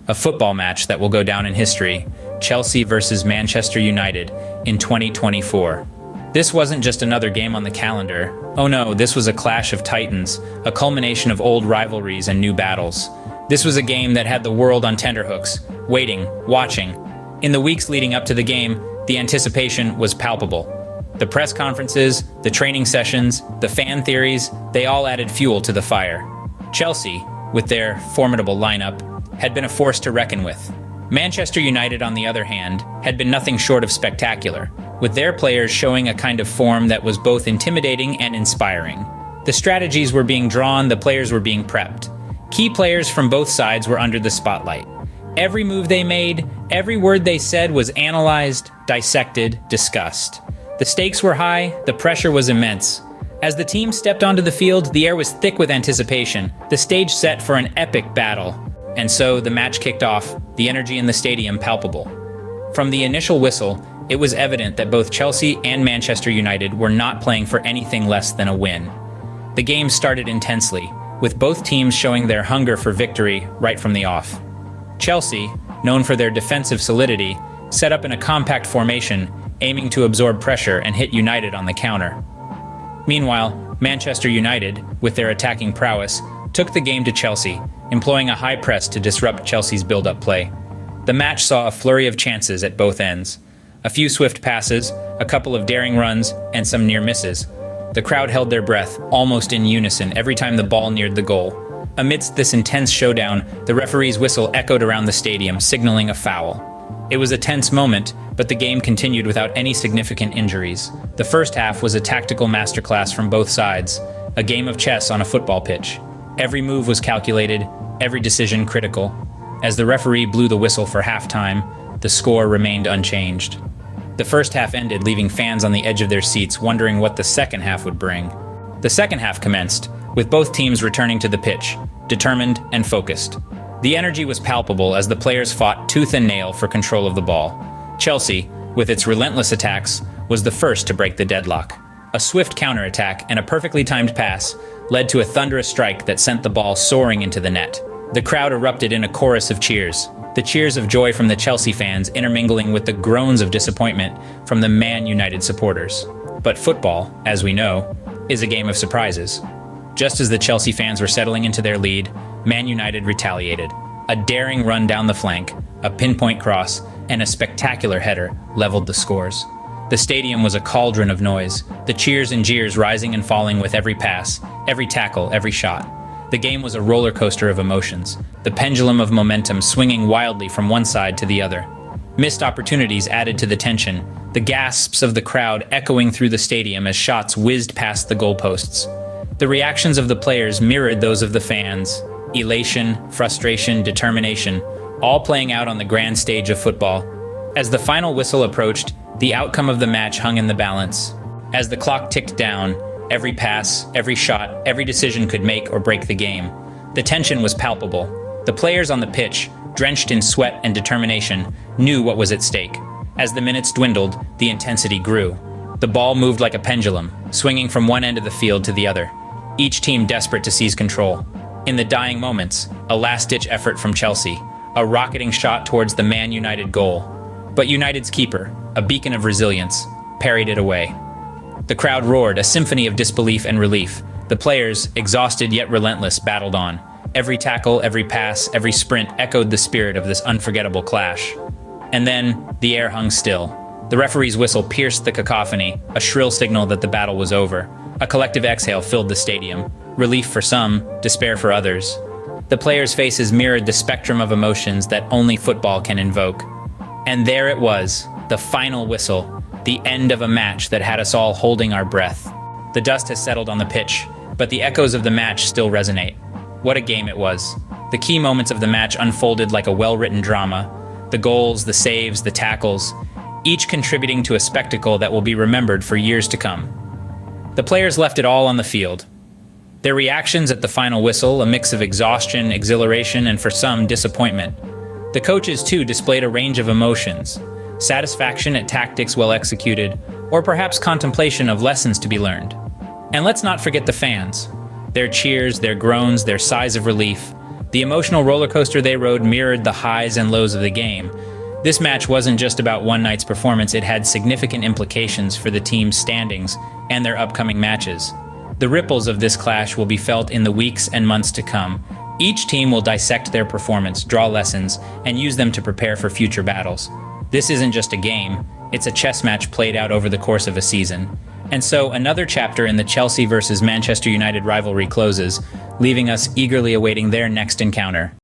a football match that will go down in history, Chelsea versus Manchester United in 2024. This wasn't just another game on the calendar. Oh no, this was a clash of titans, a culmination of old rivalries and new battles. This was a game that had the world on tenterhooks, waiting, watching. In the weeks leading up to the game, the anticipation was palpable. The press conferences, the training sessions, the fan theories, they all added fuel to the fire. Chelsea, with their formidable lineup, had been a force to reckon with. Manchester United, on the other hand, had been nothing short of spectacular, with their players showing a kind of form that was both intimidating and inspiring. The strategies were being drawn, the players were being prepped. Key players from both sides were under the spotlight. Every move they made, every word they said was analyzed, dissected, discussed. The stakes were high, the pressure was immense. As the team stepped onto the field, the air was thick with anticipation, the stage set for an epic battle. And so the match kicked off, the energy in the stadium palpable. From the initial whistle, it was evident that both Chelsea and Manchester United were not playing for anything less than a win. The game started intensely, with both teams showing their hunger for victory right from the off. Chelsea, known for their defensive solidity, set up in a compact formation, aiming to absorb pressure and hit United on the counter. Meanwhile, Manchester United, with their attacking prowess, took the game to Chelsea, employing a high press to disrupt Chelsea's build-up play. The match saw a flurry of chances at both ends. A few swift passes, a couple of daring runs, and some near misses. The crowd held their breath, almost in unison, every time the ball neared the goal. Amidst this intense showdown, the referee's whistle echoed around the stadium, signaling a foul. It was a tense moment, but the game continued without any significant injuries. The first half was a tactical masterclass from both sides, a game of chess on a football pitch. Every move was calculated, every decision critical. As the referee blew the whistle for halftime, the score remained unchanged. The first half ended, leaving fans on the edge of their seats wondering what the second half would bring. The second half commenced, with both teams returning to the pitch, determined and focused. The energy was palpable as the players fought tooth and nail for control of the ball. Chelsea, with its relentless attacks, was the first to break the deadlock. A swift counterattack and a perfectly timed pass led to a thunderous strike that sent the ball soaring into the net. The crowd erupted in a chorus of cheers, the cheers of joy from the Chelsea fans intermingling with the groans of disappointment from the Man United supporters. But football, as we know, is a game of surprises. Just as the Chelsea fans were settling into their lead, Man United retaliated. A daring run down the flank, a pinpoint cross, and a spectacular header leveled the scores. The stadium was a cauldron of noise, the cheers and jeers rising and falling with every pass, every tackle, every shot. The game was a roller coaster of emotions, the pendulum of momentum swinging wildly from one side to the other. Missed opportunities added to the tension, the gasps of the crowd echoing through the stadium as shots whizzed past the goalposts. The reactions of the players mirrored those of the fans. Elation, frustration, determination, all playing out on the grand stage of football. As the final whistle approached, the outcome of the match hung in the balance. As the clock ticked down, every pass, every shot, every decision could make or break the game. The tension was palpable. The players on the pitch, drenched in sweat and determination, knew what was at stake. As the minutes dwindled, the intensity grew. The ball moved like a pendulum, swinging from one end of the field to the other, each team desperate to seize control. In the dying moments, a last-ditch effort from Chelsea, a rocketing shot towards the Man United goal. But United's keeper, a beacon of resilience, parried it away. The crowd roared, a symphony of disbelief and relief. The players, exhausted yet relentless, battled on. Every tackle, every pass, every sprint echoed the spirit of this unforgettable clash. And then, the air hung still. The referee's whistle pierced the cacophony, a shrill signal that the battle was over. A collective exhale filled the stadium. Relief for some, despair for others. The players' faces mirrored the spectrum of emotions that only football can invoke. And there it was, the final whistle, the end of a match that had us all holding our breath. The dust has settled on the pitch, but the echoes of the match still resonate. What a game it was. The key moments of the match unfolded like a well-written drama. The goals, the saves, the tackles, each contributing to a spectacle that will be remembered for years to come. The players left it all on the field. Their reactions at the final whistle, a mix of exhaustion, exhilaration, and for some, disappointment. The coaches, too, displayed a range of emotions. Satisfaction at tactics well executed, or perhaps contemplation of lessons to be learned. And let's not forget the fans. Their cheers, their groans, their sighs of relief. The emotional roller coaster they rode mirrored the highs and lows of the game. This match wasn't just about one night's performance, it had significant implications for the team's standings and their upcoming matches. The ripples of this clash will be felt in the weeks and months to come. Each team will dissect their performance, draw lessons, and use them to prepare for future battles. This isn't just a game, it's a chess match played out over the course of a season. And so, another chapter in the Chelsea versus Manchester United rivalry closes, leaving us eagerly awaiting their next encounter.